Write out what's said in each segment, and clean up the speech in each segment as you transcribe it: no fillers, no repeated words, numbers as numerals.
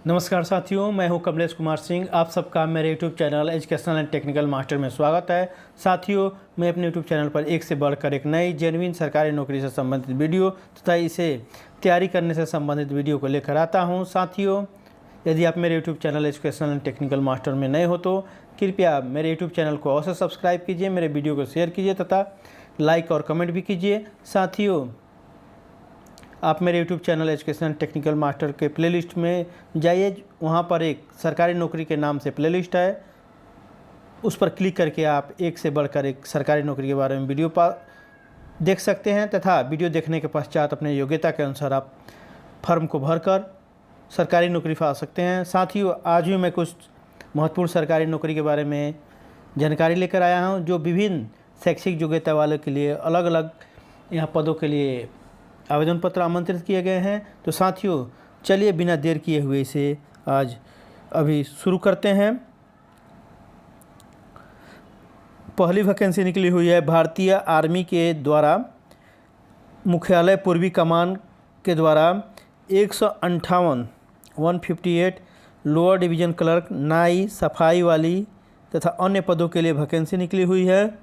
नमस्कार साथियों, मैं हूं कमलेश कुमार सिंह। आप सबका मेरे YouTube channel educational and technical master में स्वागत है। साथियों, मैं अपने यूट्यूब चैनल पर एक से बढ़कर एक नई जेन्युइन सरकारी नौकरी से संबंधित वीडियो तथा इसे तैयारी करने से संबंधित वीडियो को लेकर आता हूं। साथियों, यदि आप मेरे YouTube channel educational and technical master में नए हो तो कृपया मेरे यूट्यूब चैनल को अवश्य सब्सक्राइब कीजिए, मेरे वीडियो को शेयर कीजिए तथा लाइक और कमेंट भी कीजिए। साथियों, आप मेरे YouTube channel education technical master के प्लेलिस्ट में जाइए, वहाँ पर एक सरकारी नौकरी के नाम से प्लेलिस्ट है, उस पर क्लिक करके आप एक से बढ़कर एक सरकारी नौकरी के बारे में वीडियो देख सकते हैं तथा वीडियो देखने के पश्चात अपने योग्यता के अनुसार आप फॉर्म को भरकर सरकारी नौकरी पा सकते हैं। साथियों, आज भी मैं कुछ महत्वपूर्ण सरकारी नौकरी के बारे में जानकारी लेकर आया हूँ, जो विभिन्न शैक्षिक योग्यता वालों के लिए अलग अलग यहाँ पदों के लिए आवेदन पत्र आमंत्रित किए गए हैं। तो साथियों, चलिए बिना देर किए हुए इसे आज अभी शुरू करते हैं। पहली वैकेंसी निकली हुई है भारतीय आर्मी के द्वारा मुख्यालय पूर्वी कमान के द्वारा 158 लोअर डिवीज़न क्लर्क, नाई, सफाई वाली तथा अन्य पदों के लिए वैकेंसी निकली हुई है।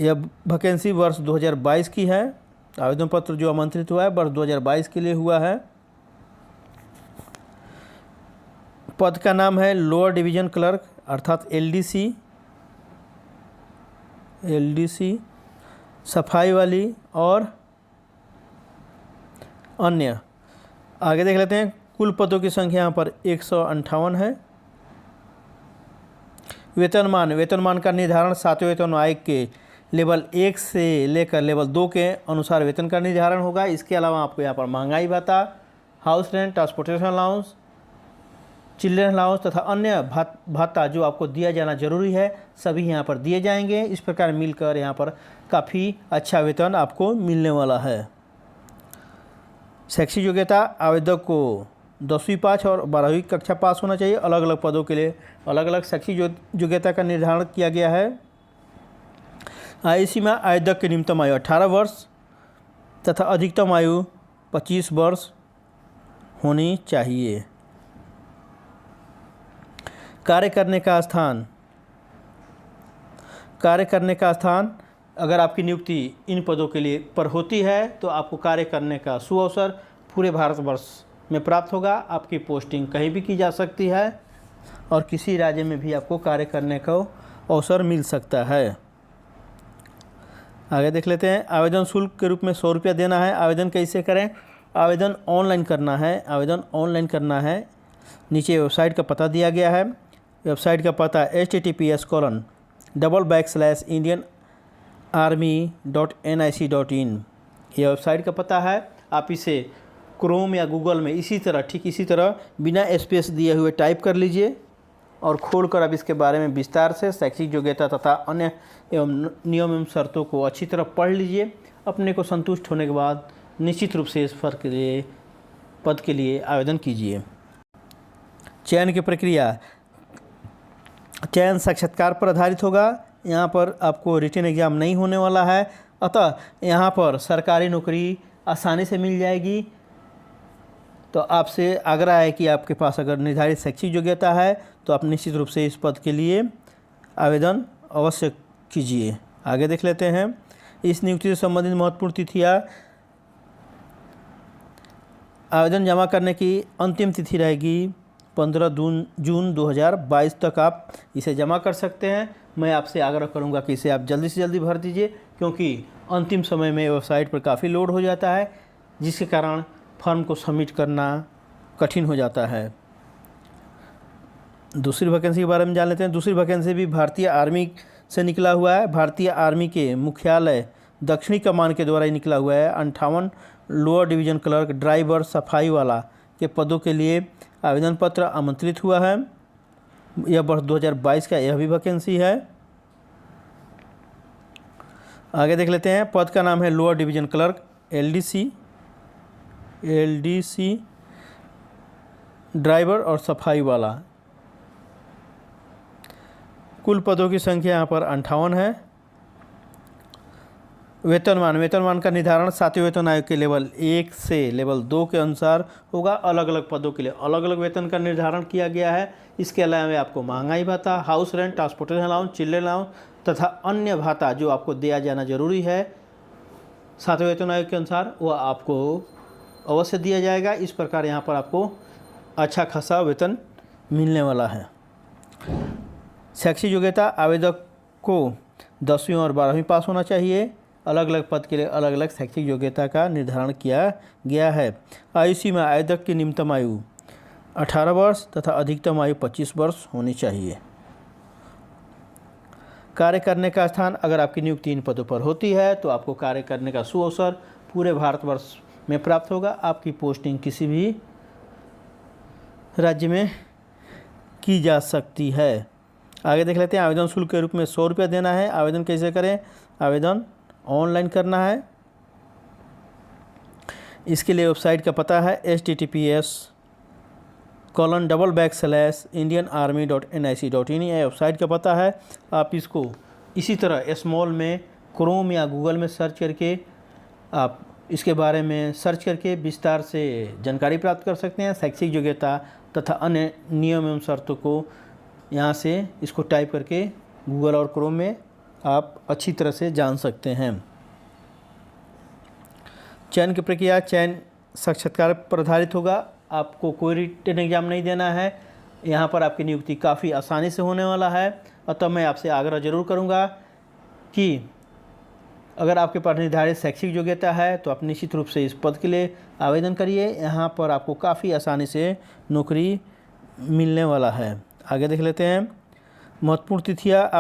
यह वैकेंसी वर्ष 2022 की है। आवेदन पत्र जो आमंत्रित हुआ है वर्ष 2022 के लिए हुआ है। पद का नाम है लोअर डिवीज़न क्लर्क अर्थात एलडीसी, सफाई वाली और अन्य। आगे देख लेते हैं। कुल पदों की संख्या यहाँ पर 158 है। वेतनमान का निर्धारण 7वें वेतन आयोग के लेवल 1 से लेकर लेवल 2 के अनुसार वेतन का निर्धारण होगा। इसके अलावा आपको यहाँ पर महंगाई भत्ता, house rent, transportation allowance, children allowance तथा अन्य भत्ता जो आपको दिया जाना जरूरी है, सभी यहाँ पर दिए जाएंगे। इस प्रकार मिलकर यहाँ पर काफ़ी अच्छा वेतन आपको मिलने वाला है। शैक्षिक योग्यता आवेदक को 10वीं पास और 12वीं कक्षा पास होना चाहिए। अलग अलग पदों के लिए अलग अलग शैक्षिक योग्यता का निर्धारण किया गया है। आयु सीमा आवेदक की न्यूनतम आयु 18 वर्ष तथा अधिकतम आयु 25 वर्ष होनी चाहिए। कार्य करने का स्थान अगर आपकी नियुक्ति इन पदों के लिए पर होती है तो आपको कार्य करने का सुअवसर पूरे भारतवर्ष में प्राप्त होगा। आपकी पोस्टिंग कहीं भी की जा सकती है और किसी राज्य में भी आपको कार्य करने का अवसर मिल सकता है। आगे देख लेते हैं। आवेदन शुल्क के रूप में 100 रुपया देना है। आवेदन कैसे करें? आवेदन ऑनलाइन करना है। नीचे वेबसाइट का पता दिया गया है। वेबसाइट का पता https://indianarmy.nic.in यह वेबसाइट का पता है। आप इसे क्रोम या गूगल में इसी तरह बिना स्पेस दिए हुए टाइप कर लीजिए और खोलकर अब इसके बारे में विस्तार से शैक्षिक योग्यता तथा अन्य एवं नियम एवं शर्तों को अच्छी तरह पढ़ लीजिए। अपने को संतुष्ट होने के बाद निश्चित रूप से इस पद के लिए आवेदन कीजिए। चयन की प्रक्रिया, चयन साक्षात्कार पर आधारित होगा। यहाँ पर आपको रिटन एग्जाम नहीं होने वाला है, अतः यहाँ पर सरकारी नौकरी आसानी से मिल जाएगी। तो आपसे आग्रह है कि आपके पास अगर निर्धारित शैक्षिक योग्यता है तो आप निश्चित रूप से इस पद के लिए आवेदन अवश्य कीजिए। आगे देख लेते हैं। इस नियुक्ति से संबंधित महत्वपूर्ण तिथियाँ। आवेदन जमा करने की अंतिम तिथि रहेगी 15 जून 2022 तक आप इसे जमा कर सकते हैं। मैं आपसे आग्रह करूंगा कि इसे आप जल्दी से जल्दी भर दीजिए, क्योंकि अंतिम समय में वेबसाइट पर काफ़ी लोड हो जाता है, जिसके कारण फॉर्म को सबमिट करना कठिन हो जाता है। दूसरी वैकेंसी के बारे में जान लेते हैं। दूसरी वैकेंसी भी भारतीय आर्मी से निकला हुआ है। भारतीय आर्मी के मुख्यालय दक्षिणी कमान के द्वारा ही निकला हुआ है। 58 लोअर डिवीज़न क्लर्क, ड्राइवर, सफाई वाला के पदों के लिए आवेदन पत्र आमंत्रित हुआ है। यह वर्ष 2022 का यह भी वैकेंसी है। आगे देख लेते हैं। पद का नाम है lower division clerk, LDC, driver और सफाई वाला। कुल पदों की संख्या यहाँ पर 58 है। वेतनमान का निर्धारण 7वें वेतन आयोग के लेवल 1 से लेवल 2 के अनुसार होगा। अलग अलग पदों के लिए अलग अलग वेतन का निर्धारण किया गया है। इसके अलावा आपको महंगाई भत्ता, house rent, transportation allowance, children allowance तथा अन्य भत्ता जो आपको दिया जाना जरूरी है 7वें वेतन आयोग के अनुसार, वह आपको अवश्य दिया जाएगा। इस प्रकार यहाँ पर आपको अच्छा खासा वेतन मिलने वाला है। शैक्षिक योग्यता, आवेदक को 10वीं और 12वीं पास होना चाहिए। अलग अलग पद के लिए अलग अलग शैक्षिक योग्यता का निर्धारण किया गया है। आयु सीमा, आवेदक की न्यूनतम आयु 18 वर्ष तथा अधिकतम आयु 25 वर्ष होनी चाहिए। कार्य करने का स्थान, अगर आपकी नियुक्ति इन पदों पर होती है तो आपको कार्य करने का सुअवसर पूरे भारतवर्ष में प्राप्त होगा। आपकी पोस्टिंग किसी भी राज्य में की जा सकती है। आगे देख लेते हैं। आवेदन शुल्क के रूप में 100 रुपये देना है। आवेदन कैसे करें? आवेदन ऑनलाइन करना है। इसके लिए वेबसाइट का पता है https://indianarmy.nic.in। यह वेबसाइट का पता है। आप इसको इसी तरह स्मॉल में क्रोम या गूगल में सर्च करके आप इसके बारे में सर्च करके विस्तार से जानकारी प्राप्त कर सकते हैं। शैक्षिक योग्यता तथा अन्य नियम एवं शर्तों को यहाँ से इसको टाइप करके गूगल और क्रोम में आप अच्छी तरह से जान सकते हैं। चयन की प्रक्रिया, चयन साक्षात्कार पर आधारित होगा। आपको कोई रिटन एग्जाम नहीं देना है। यहाँ पर आपकी नियुक्ति काफ़ी आसानी से होने वाला है। अतः मैं आपसे आग्रह जरूर करूँगा कि अगर आपके पास निर्धारित शैक्षिक योग्यता है तो आप निश्चित रूप से इस पद के लिए आवेदन करिए। यहाँ पर आपको काफ़ी आसानी से नौकरी मिलने वाला है। आगे देख लेते हैं। महत्वपूर्ण तिथियाँ,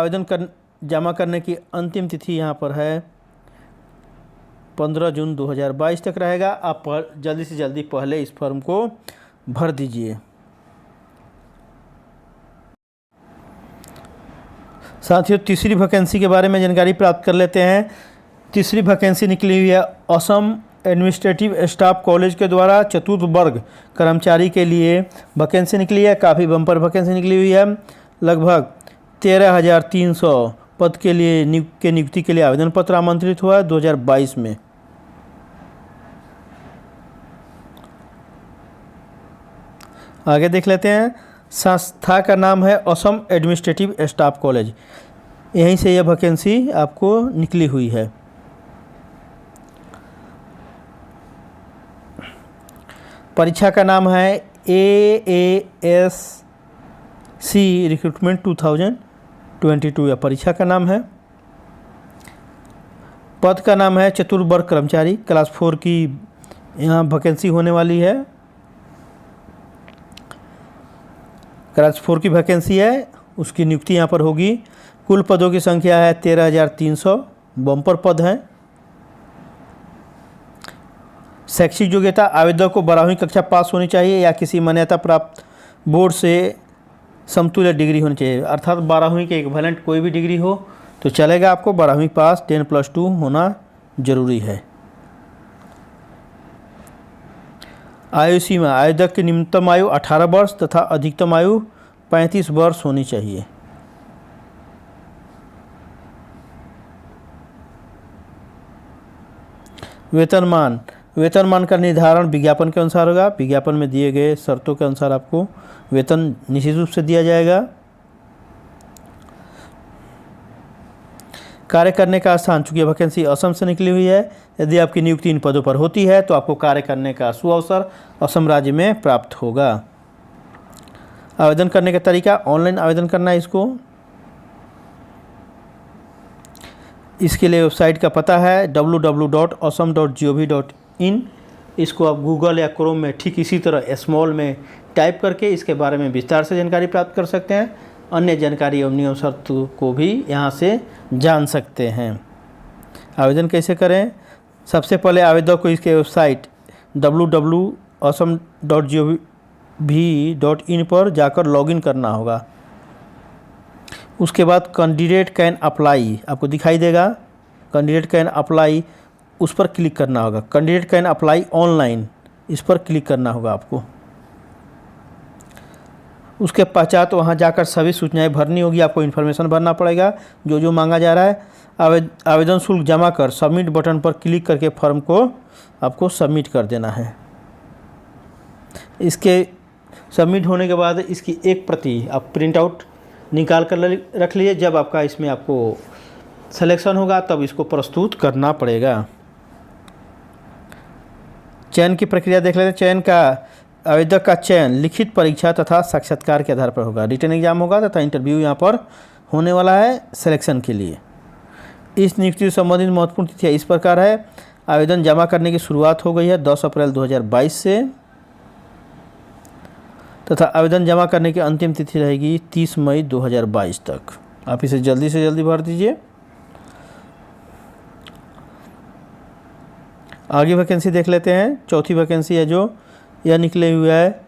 जमा करने की अंतिम तिथि यहाँ पर है 15 जून 2022 तक रहेगा। आप जल्दी से जल्दी पहले इस फॉर्म को भर दीजिए। साथियों, तीसरी वैकेंसी के बारे में जानकारी प्राप्त कर लेते हैं। तीसरी वैकेंसी निकली हुई है असम एडमिनिस्ट्रेटिव स्टाफ कॉलेज के द्वारा चतुर्थ वर्ग कर्मचारी के लिए वैकेंसी निकली है। काफ़ी बम्पर वैकेंसी निकली हुई है। लगभग 13,300 पद के लिए नियुक्ति के लिए आवेदन पत्र आमंत्रित हुआ है 2022 में। आगे देख लेते हैं। संस्था का नाम है असम एडमिनिस्ट्रेटिव स्टाफ कॉलेज। यहीं से यह वैकेंसी आपको निकली हुई है। परीक्षा का नाम है AASC रिक्रूटमेंट 2022। यह परीक्षा का नाम है। पद का नाम है चतुर्वर्ग कर्मचारी। क्लास 4 की यहाँ वैकेंसी होने वाली है। क्लास 4 की वैकेंसी है, उसकी नियुक्ति यहाँ पर होगी। कुल पदों की संख्या है 13,300। बम्पर पद हैं। शैक्षिक योग्यता, आवेदक को 12वीं कक्षा पास होनी चाहिए या किसी मान्यता प्राप्त बोर्ड से समतुल्य डिग्री होनी चाहिए। अर्थात 12वीं के इक्विवेलेंट कोई भी डिग्री हो तो चलेगा। आपको 12वीं पास 10+2 होना जरूरी है। आयु सीमा, आवेदक की न्यूनतम आयु 18 वर्ष तथा अधिकतम आयु 35 वर्ष होनी चाहिए। वेतनमान का निर्धारण विज्ञापन के अनुसार होगा। विज्ञापन में दिए गए शर्तों के अनुसार आपको वेतन निश्चित रूप से दिया जाएगा। कार्य करने का स्थान, चूंकि वैकेंसी असम से निकली हुई है, यदि आपकी नियुक्ति इन पदों पर होती है तो आपको कार्य करने का सुअवसर असम राज्य में प्राप्त होगा। आवेदन करने का तरीका, ऑनलाइन आवेदन करना है इसको। इसके लिए वेबसाइट का पता है www.assam.gov.in। इसको आप गूगल या क्रोम में ठीक इसी तरह स्मॉल में टाइप करके इसके बारे में विस्तार से जानकारी प्राप्त कर सकते हैं। अन्य जानकारी एवं नियम शर्तों को भी यहाँ से जान सकते हैं। आवेदन कैसे करें? सबसे पहले आवेदक को इसके वेबसाइट www.assam.gov.in पर जाकर लॉगिन करना होगा। उसके बाद कैंडिडेट कैन अप्लाई आपको दिखाई देगा। कैंडिडेट कैन अप्लाई, उस पर क्लिक करना होगा। कैंडिडेट कैन अप्लाई ऑनलाइन, इस पर क्लिक करना होगा आपको। उसके पश्चात वहाँ जाकर सभी सूचनाएं भरनी होगी, आपको इन्फॉर्मेशन भरना पड़ेगा जो जो मांगा जा रहा है। आवेदन शुल्क जमा कर सबमिट बटन पर क्लिक करके फॉर्म को आपको सबमिट कर देना है। इसके सबमिट होने के बाद इसकी एक प्रति आप प्रिंट आउट निकाल कर रख लीजिए। जब आपका इसमें आपको सिलेक्शन होगा तब इसको प्रस्तुत करना पड़ेगा। चयन की प्रक्रिया देख लेते हैं। चयन का आवेदक का चयन लिखित परीक्षा तथा साक्षात्कार के आधार पर होगा। रिटन एग्जाम होगा तथा इंटरव्यू यहाँ पर होने वाला है सिलेक्शन के लिए। इस नियुक्ति से संबंधित महत्वपूर्ण तिथियाँ इस प्रकार है। आवेदन जमा करने की शुरुआत हो गई है 10 अप्रैल 2022 से तथा आवेदन जमा करने की अंतिम तिथि रहेगी 30 मई 2022 तक। आप इसे जल्दी से जल्दी भर दीजिए। आगे वैकेंसी देख लेते हैं। चौथी वैकेंसी है जो यह निकले हुआ है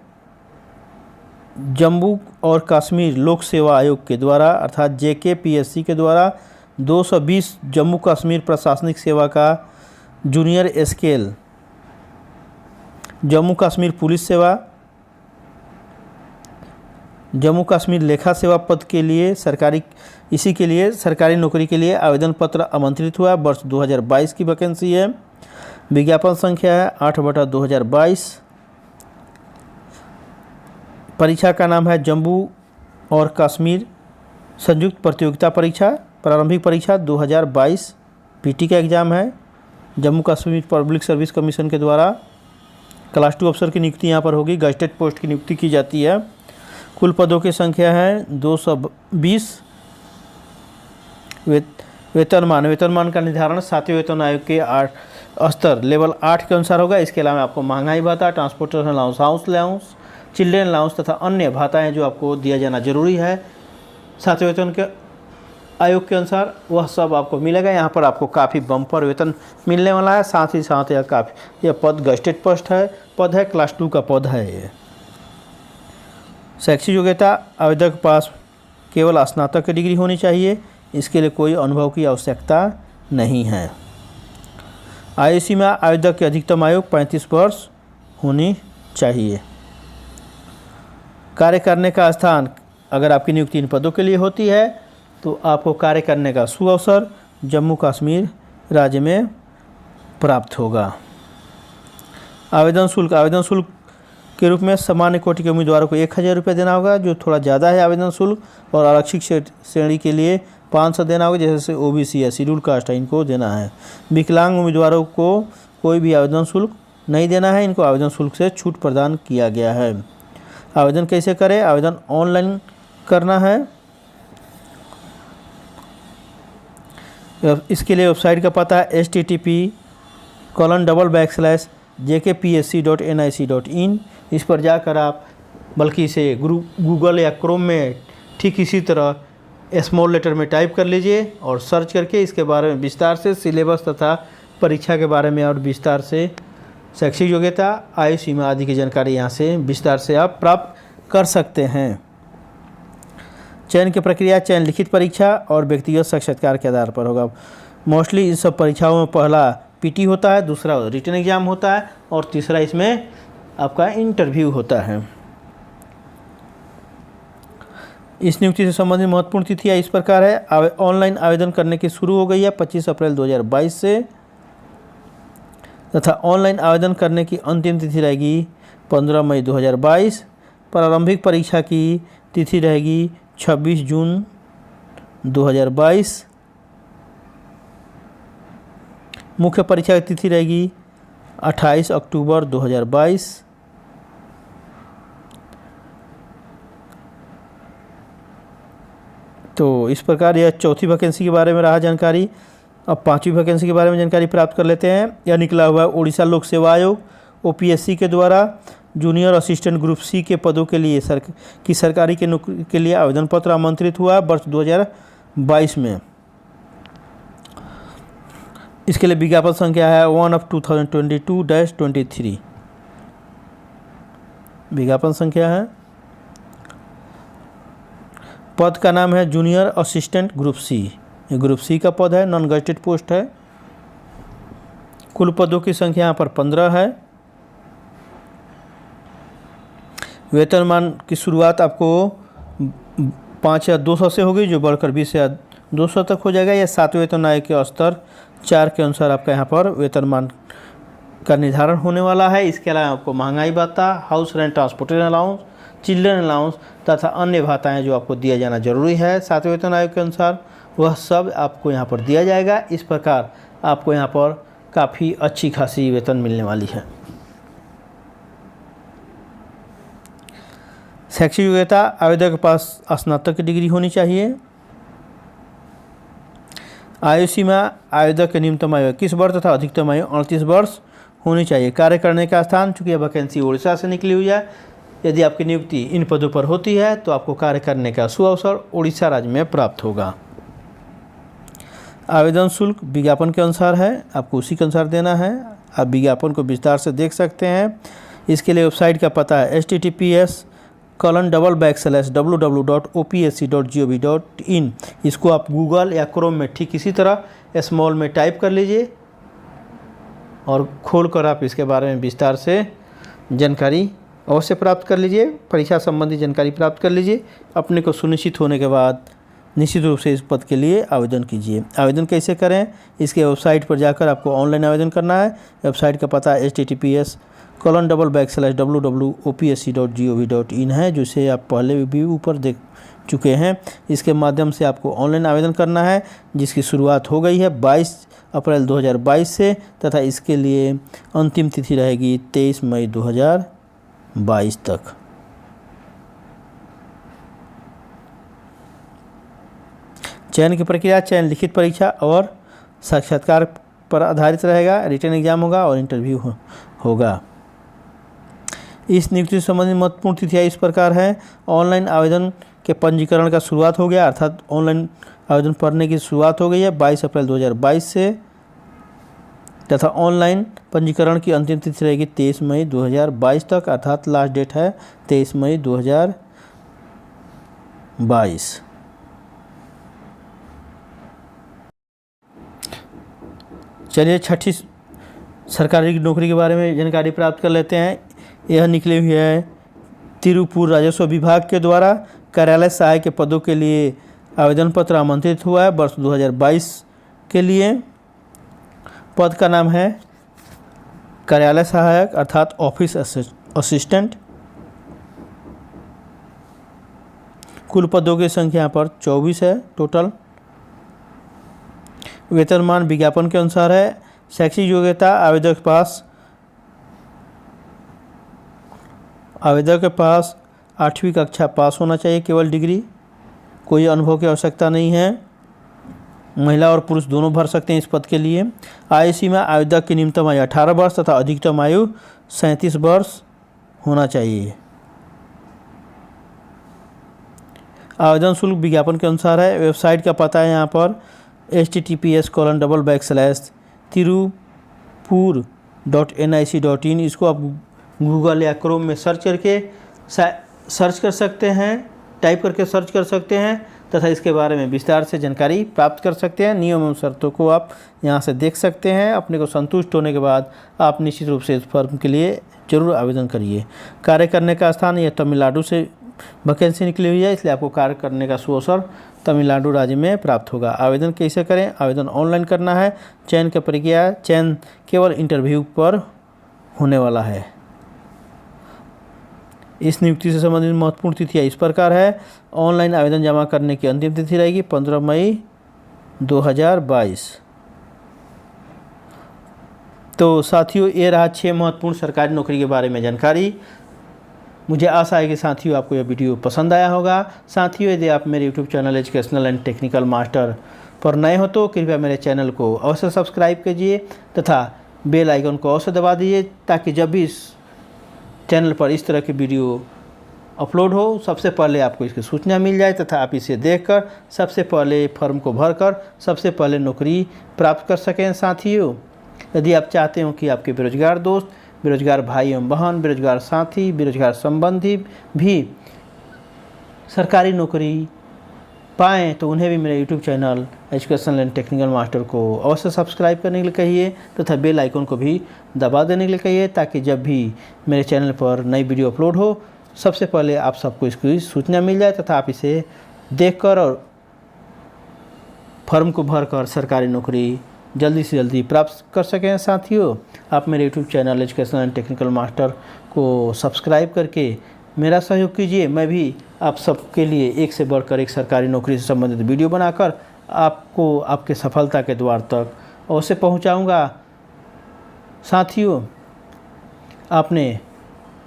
जम्मू और कश्मीर लोक सेवा आयोग के द्वारा अर्थात JKPSC के द्वारा 220 जम्मू कश्मीर प्रशासनिक सेवा का junior scale, Jammu Kashmir police सेवा, जम्मू कश्मीर लेखा सेवा पद के लिए सरकारी नौकरी के लिए आवेदन पत्र आमंत्रित हुआ। वर्ष 2022 की वैकेंसी है। विज्ञापन संख्या है 8/2022। परीक्षा का नाम है जम्मू और कश्मीर संयुक्त प्रतियोगिता परीक्षा। प्रारंभिक परीक्षा 2022 PT का एग्ज़ाम है। Jammu Kashmir public service commission के द्वारा क्लास 2 अफसर की नियुक्ति यहाँ पर होगी। गजेटेड पोस्ट की नियुक्ति की जाती है। कुल पदों की संख्या है 220। वेतनमान का निर्धारण 7वें वेतन आयोग के स्तर लेवल 8 के अनुसार होगा। इसके अलावा आपको महंगाई भत्ता, transportation allowance, house allowance, children allowance तथा अन्य भत्ताएं जो आपको दिया जाना जरूरी है 7वें वेतन के आयोग के अनुसार वह सब आपको मिलेगा। यहाँ पर आपको काफ़ी बम्पर वेतन मिलने वाला है। साथ ही साथ यह पद गजेटेड पोस्ट है क्लास 2 का पद है। ये शैक्षिक योग्यता आवेदक के पास केवल स्नातक की डिग्री होनी चाहिए। इसके लिए कोई अनुभव की आवश्यकता नहीं है। आयु सीमा आवेदक की अधिकतम आयु 35 वर्ष होनी चाहिए। कार्य करने का स्थान अगर आपकी नियुक्ति इन पदों के लिए होती है तो आपको कार्य करने का सुअवसर जम्मू कश्मीर राज्य में प्राप्त होगा। आवेदन शुल्क के रूप में सामान्य कोटि के उम्मीदवारों को 1000 रुपये देना होगा, जो थोड़ा ज़्यादा है आवेदन शुल्क, और आरक्षित श्रेणी के लिए 500 देना होगा, जैसे OBC है, शेड्यूल कास्ट है, इनको देना है। विकलांग उम्मीदवारों को कोई भी आवेदन शुल्क नहीं देना है, इनको आवेदन शुल्क से छूट प्रदान किया गया है। आवेदन कैसे करें? आवेदन ऑनलाइन करना है। इसके लिए वेबसाइट का पता है http://jkpsc.nic.in। इस पर जाकर आप बल्कि इसे गूगल या क्रोम में ठीक इसी तरह स्मॉल लेटर में टाइप कर लीजिए और सर्च करके इसके बारे में विस्तार से सिलेबस तथा परीक्षा के बारे में और विस्तार से शैक्षिक योग्यता, आयु सीमा आदि की जानकारी यहाँ से विस्तार से आप प्राप्त कर सकते हैं। चयन की प्रक्रिया चयन लिखित परीक्षा और व्यक्तिगत साक्षात्कार के आधार पर होगा। मोस्टली इन सब परीक्षाओं में पहला PT होता है, दूसरा रिटन एग्जाम होता है और तीसरा इसमें आपका इंटरव्यू होता है। इस नियुक्ति से संबंधित महत्वपूर्ण तिथियाँ इस प्रकार है। ऑनलाइन आवेदन करने की शुरू हो गई है 25 अप्रैल 2022 से तथा ऑनलाइन आवेदन करने की अंतिम तिथि रहेगी 15 मई 2022। प्रारंभिक परीक्षा की तिथि रहेगी 26 जून 2022। मुख्य परीक्षा की तिथि रहेगी 28 अक्टूबर 2022। तो इस प्रकार यह चौथी वैकेंसी के बारे में रहा जानकारी। अब पांचवी वैकेंसी के बारे में जानकारी प्राप्त कर लेते हैं। यह निकला हुआ है उड़ीसा लोक सेवा आयोग OPSC के द्वारा जूनियर असिस्टेंट ग्रुप C के पदों के लिए सरकारी के नौकरी के लिए आवेदन पत्र आमंत्रित हुआ वर्ष 2022 में। इसके लिए विज्ञापन संख्या है 1/2022-23। विज्ञापन संख्या है। पद का नाम है जूनियर असिस्टेंट ग्रुप C। ये ग्रुप C का पद है, नॉन गजेटेड पोस्ट है। कुल पदों की संख्या यहाँ पर 15 है। वेतनमान की शुरुआत आपको 5,200 से होगी, जो बढ़कर 20,200 तक हो जाएगा। या 7वें वेतन आयोग के स्तर 4 के अनुसार आपका यहाँ पर वेतनमान का निर्धारण होने वाला है। इसके अलावा आपको महंगाई भत्ता, house rent, transportation allowance, children allowance तथा अन्य भत्ताएँ जो आपको दिया जाना जरूरी है 7वें वेतन आयोग के अनुसार, वह सब आपको यहाँ पर दिया जाएगा। इस प्रकार आपको यहाँ पर काफ़ी अच्छी खासी वेतन मिलने वाली है। शैक्षिक योग्यता, आवेदक के पास स्नातक की डिग्री होनी चाहिए। आयु सीमा, आवेदक की न्यूनतम आयु 21 वर्ष तथा अधिकतम आयु 38 वर्ष होनी चाहिए। कार्य करने का स्थान, चूँकि यह वैकेंसी उड़ीसा से निकली हुई है, यदि आपकी नियुक्ति इन पदों पर होती है तो आपको कार्य करने का सुअवसर उड़ीसा राज्य में प्राप्त होगा। आवेदन शुल्क विज्ञापन के अनुसार है, आपको उसी के अनुसार देना है। आप विज्ञापन को विस्तार से देख सकते हैं। इसके लिए वेबसाइट का पता है https://www.opsc.gov.in। इसको आप गूगल या क्रोम में ठीक इसी तरह स्मॉल में टाइप कर लीजिए और खोलकर आप इसके बारे में विस्तार से जानकारी अवश्य प्राप्त कर लीजिए। परीक्षा संबंधी जानकारी प्राप्त कर लीजिए। अपने को सुनिश्चित होने के बाद निश्चित रूप से इस पद के लिए आवेदन कीजिए। आवेदन कैसे करें, इसके वेबसाइट पर जाकर आपको ऑनलाइन आवेदन करना है। वेबसाइट का पता https://www.opsc.gov.in है, जिसे आप पहले भी ऊपर देख चुके हैं। इसके माध्यम से आपको ऑनलाइन आवेदन करना है, जिसकी शुरुआत हो गई है 22 अप्रैल 2022 से तथा इसके लिए अंतिम तिथि रहेगी 23 मई 2022 तक। चयन की प्रक्रिया, चयन लिखित परीक्षा और साक्षात्कार पर आधारित रहेगा। रिटन एग्जाम होगा और इंटरव्यू होगा। इस नियुक्ति से संबंधित महत्वपूर्ण तिथियां इस प्रकार है। ऑनलाइन आवेदन के पंजीकरण का शुरुआत हो गया, अर्थात ऑनलाइन आवेदन भरने की शुरुआत हो गई है 22 अप्रैल 2022 से तथा ऑनलाइन पंजीकरण की अंतिम तिथि रहेगी 23 मई 2022 तक, अर्थात लास्ट डेट है 23 मई 2022। चलिए छठी सरकारी नौकरी के बारे में जानकारी प्राप्त कर लेते हैं। यह निकली हुई है तिरुपुर राजस्व विभाग के द्वारा। कार्यालय सहायक के पदों के लिए आवेदन पत्र आमंत्रित हुआ है वर्ष 2022 के लिए। पद का नाम है कार्यालय सहायक अर्थात ऑफिस असिस्टेंट। कुल पदों की संख्या यहाँ पर 24 है टोटल। वेतनमान विज्ञापन के अनुसार है। शैक्षिक योग्यता, आवेदक के पास 8वीं कक्षा पास होना चाहिए, केवल डिग्री, कोई अनुभव की आवश्यकता नहीं है। महिला और पुरुष दोनों भर सकते हैं इस पद के लिए। आयु सीमा, आवेदक की न्यूनतम आयु 18 वर्ष तथा अधिकतम आयु 37 वर्ष होना चाहिए। आवेदन शुल्क विज्ञापन के अनुसार है। वेबसाइट का पता है यहाँ पर https://tirupur.nic.in। इसको आप गूगल या क्रोम में सर्च कर सकते हैं, टाइप करके सर्च कर सकते हैं तथा इसके बारे में विस्तार से जानकारी प्राप्त कर सकते हैं। नियम एवं शर्तों को आप यहाँ से देख सकते हैं। अपने को संतुष्ट होने के बाद आप निश्चित रूप से इस फॉर्म के लिए जरूर आवेदन करिए। कार्य करने का स्थान, यह तमिलनाडु से वैकेंसी निकली हुई है, इसलिए आपको कार्य करने का सुअवसर तमिलनाडु राज्य में प्राप्त होगा। आवेदन कैसे करें, आवेदन ऑनलाइन करना है। चयन की प्रक्रिया, चयन केवल इंटरव्यू पर होने वाला है। इस नियुक्ति से संबंधित महत्वपूर्ण तिथियां इस प्रकार है। ऑनलाइन आवेदन जमा करने की अंतिम तिथि रहेगी 15 मई 2022। तो साथियों, ये रहा 6 महत्वपूर्ण सरकारी नौकरी के बारे में जानकारी। मुझे आशा है कि साथियों आपको यह वीडियो पसंद आया होगा। साथियों, यदि आप मेरे YouTube channel educational and technical master पर नए हो तो कृपया मेरे चैनल को अवश्य सब्सक्राइब कीजिए तथा बेल आइकन को अवश्य दबा दीजिए, ताकि जब भी इस चैनल पर इस तरह की वीडियो अपलोड हो सबसे पहले आपको इसकी सूचना मिल जाए तथा आप इसे देखकर सबसे पहले फॉर्म को भरकर सबसे पहले नौकरी प्राप्त कर सकें। साथियों, यदि आप चाहते हो कि आपके बेरोजगार दोस्त, बेरोजगार भाई एवं बहन, बेरोजगार साथी, बेरोजगार संबंधी भी सरकारी नौकरी पाएँ तो उन्हें भी मेरे YouTube channel educational and technical master को अवश्य सब्सक्राइब करने के लिए कहिए तथा बेल आइकन को भी दबा देने के लिए कहिए, ताकि जब भी मेरे चैनल पर नई वीडियो अपलोड हो सबसे पहले आप सबको इसकी सूचना मिल जाए तथा आप इसे देखकर और फॉर्म को भरकर सरकारी नौकरी जल्दी से जल्दी प्राप्त कर सकें। साथियों, आप मेरे YouTube channel educational and technical master को सब्सक्राइब करके मेरा सहयोग कीजिए। मैं भी आप सबके लिए एक से बढ़कर एक सरकारी नौकरी से संबंधित वीडियो बनाकर आपको आपके सफलता के द्वार तक अवश्य पहुंचाऊंगा। साथियों, आपने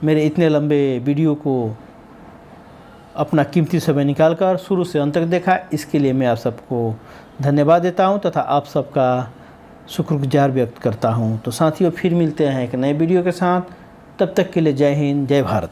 मेरे इतने लंबे वीडियो को अपना कीमती समय निकालकर शुरू से अंत तक देखा, इसके लिए मैं आप सबको धन्यवाद देता हूं तथा आप सबका शुक्रगुजार व्यक्त करता हूं। तो साथियों, फिर मिलते हैं एक नए वीडियो के साथ। तब तक के लिए जय हिंद, जय भारत।